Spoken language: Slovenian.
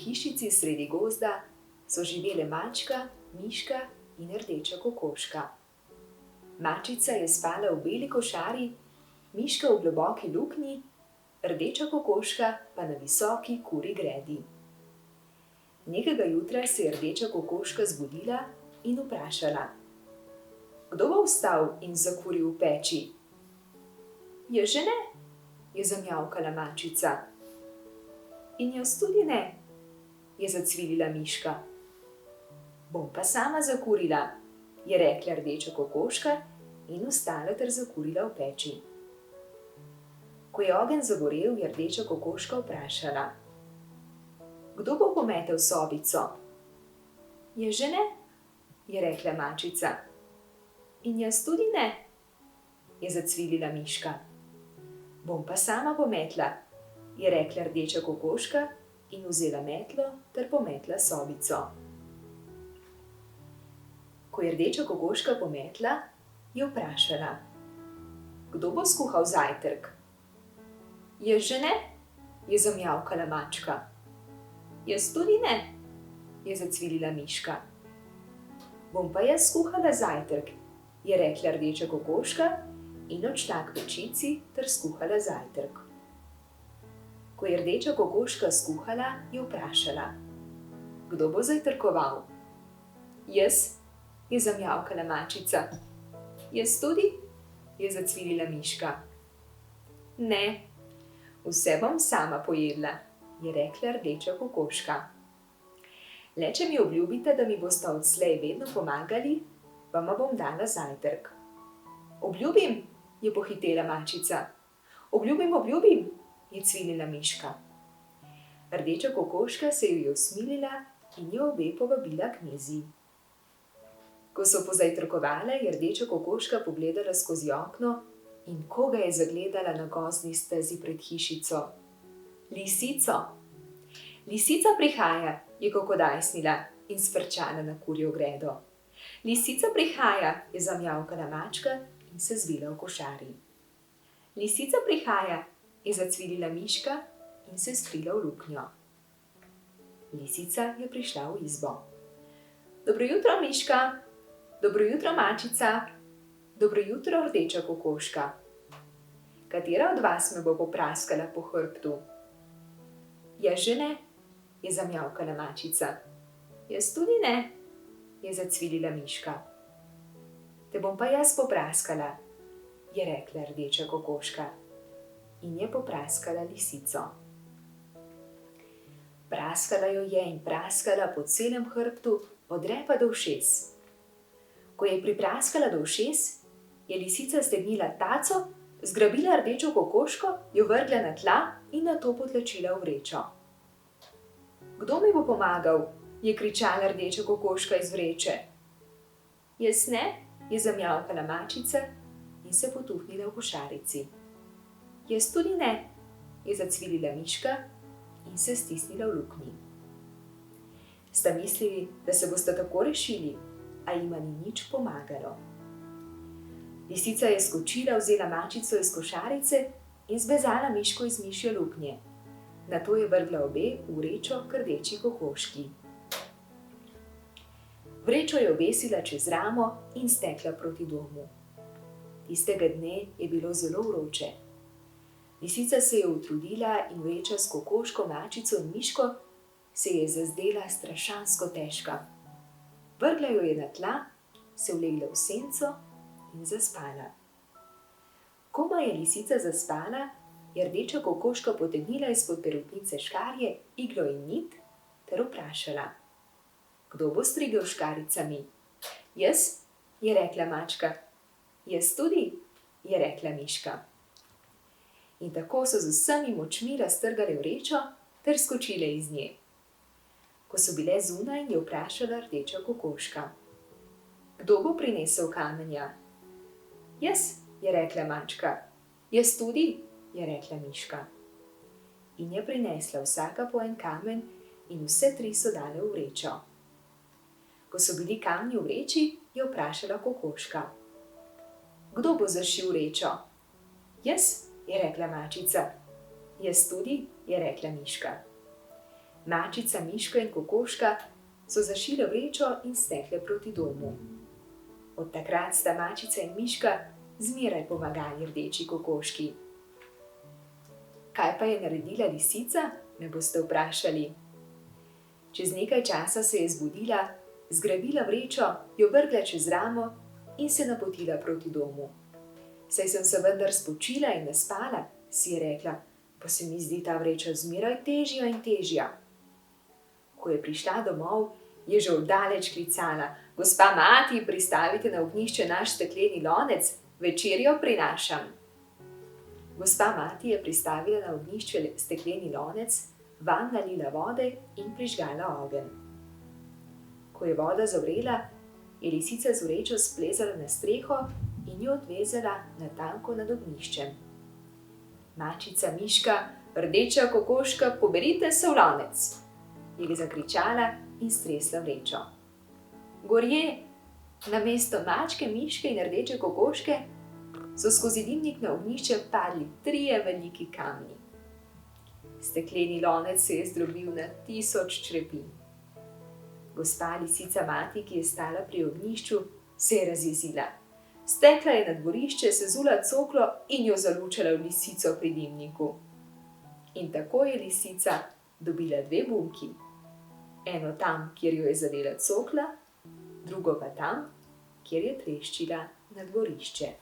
hišici sredi gozda so živele mačka, miška in rdeča kokoška. Mačica je spala v beli košari, miška v globoki luknji, rdeča kokoška pa na visoki kuri gredi. Nekega jutra se je rdeča kokoška zbudila in vprašala: Kdo bo vstal in zakuril v peči? Jaz že ne, je zamjavkala mačica. In jaz tudi ne, je zacvilila miška. Bom pa sama zakurila, je rekla rdeča kokoška in vstala ter zakurila v peči. Ko je ogenj zagorel, je rdeča kokoška vprašala: Kdo bo pometel sobico? Jaz že ne, je rekla mačica. In jaz tudi ne, je zacvilila miška. Bom pa sama pometla, je rekla rdeča kokoška in vzela metlo ter pometla sobico. Ko je rdeča kokoška pometla, je vprašala: Kdo bo skuhal zajtrk? Jaz že ne, je zamjavkala mačka. Jaz tudi ne, je zacvilila miška. Bom pa jaz skuhala zajtrk, je rekla rdeča kokoška in odšla k pečici ter skuhala zajtrk. Ko je rdeča kokoška skuhala, je vprašala: Kdo bo zajtrkoval? Jaz, je zamjavkala mačica. Jaz tudi, je zacvilila miška. Ne, vse bom sama pojedla, je rekla rdeča kokoška. Le če mi obljubite, da mi boste odslej vedno pomagali, vama bom dala zajtrk. Obljubim, je pohitela mačica. Obljubim, je cvilila miška. Rdeča kokoška se ji je usmilila in jo obe povabila k mizi. Ko so pozajtrkovale, je rdeča kokoška pogledala skozi okno in koga je zagledala na gozdni stezi pred hišico? Lisico. Lisica prihaja, je kokodajsnila in sfrčala na kurjo gredo. Lisica prihaja, je zamjavkala mačka in se zvila v košari. Lisica prihaja, je zacvilila miška in se skrila v luknjo. Lisica je prišla v izbo. Dobro jutro, miška. Dobro jutro, mačica. Dobro jutro, rdeča kokoška. Katera od vas me bo popraskala po hrbtu? Jaz že ne, je zamjavkala mačica. Jaz tudi ne, je zacvilila miška. Te bom pa jaz popraskala, je rekla rdeča kokoška in je popraskala lisico. Praskala jo je in praskala po celem hrbtu od repa do ušes. Ko je pripraskala do ušes, je lisica stegnila taco, zgrabila rdečo kokoško, jo vrgla na tla in nato potlačila v vrečo. Kdo mi bo pomagal? Je kričala rdeča kokoška iz vreče. Jaz ne, je zamjavkala mačica in se potuhnila v košarici. Jaz tudi ne, je zacvilila miška in se stisnila v luknji. Sta mislili, da se bosta tako rešili, a jima ni nič pomagalo. Lisica je skočila, vzela mačico iz košarice in zbezala miško iz mišje luknje. Nato je vrgla obe v vrečo k rdeči kokoški. Vrečo je obesila čez ramo in stekla proti domu. Tistega dne je bilo zelo vroče. Lisica se je utrudila in vreča s kokoško, mačico in miško se je zazdela strašansko težka. Vrgla jo je na tla, se ulegla v senco in zaspala. Komaj je lisica zaspala, je rdeča kokoška potegnila izpod perutnice škarje, iglo in nit ter vprašala: Kdo bo strigel škaricami? Jaz, je rekla mačka. Jaz tudi, je rekla miška. In tako so z vsemi močmi raztrgale vrečo ter skočile iz nje. Ko so bile zunaj, je vprašala rdeča kokoška: Kdo bo prinesel kamenja? Jaz, je rekla mačka. Jaz tudi, je rekla miška. In je prinesla vsaka po en kamen in vse tri so dale v vrečo. Ko so bili kamni v vreči, je vprašala kokoška: Kdo bo zašil vrečo? Jaz, je rekla mačica. Jaz tudi, je rekla miška. Mačica, miška in kokoška so zašile vrečo in stekle proti domu. Od takrat sta mačica in miška zmeraj pomagali rdeči kokoški. Kaj pa je naredila lisica, me boste vprašali? Čez nekaj časa se je zbudila, zgrabila vrečo, jo vrgla čez ramo in se napotila proti domu. Saj sem se vendar spočila in naspala, si je rekla, pa se mi zdi ta vreča zmeraj težja in težja. Ko je prišla domov, je že oddaleč klicala: "Gospa mati, pristavite na ognjišče naš stekleni lonec, večerjo prinašam." Gospa mati je pristavila na ognjišče stekleni lonec, vanj nalila vode in prižgala ogenj. Ko je voda zavrela, je lisica z vrečo splezala na streho in jo odvezala na tanko nad ognjiščem. Mačica, miška, rdeča kokoška, poberite se v lonec, je zakričala in stresla vrečo. Gorje, namesto mačke, miške in rdeče kokoške so skozi dimnik na ognjišče padli 3 veliki kamni. Stekleni lonec se je zdrobil na 1000 črepinj. Gospa lisica mati, ki je stala pri ognjišču, se je razjezila. Stekla je na dvorišče, sezula coklo in jo zalučala v lisico pri dimniku. In tako je lisica dobila 2 bunki. Eno tam, kjer jo je zadela cokla, drugo pa tam, kjer je treščila na dvorišče.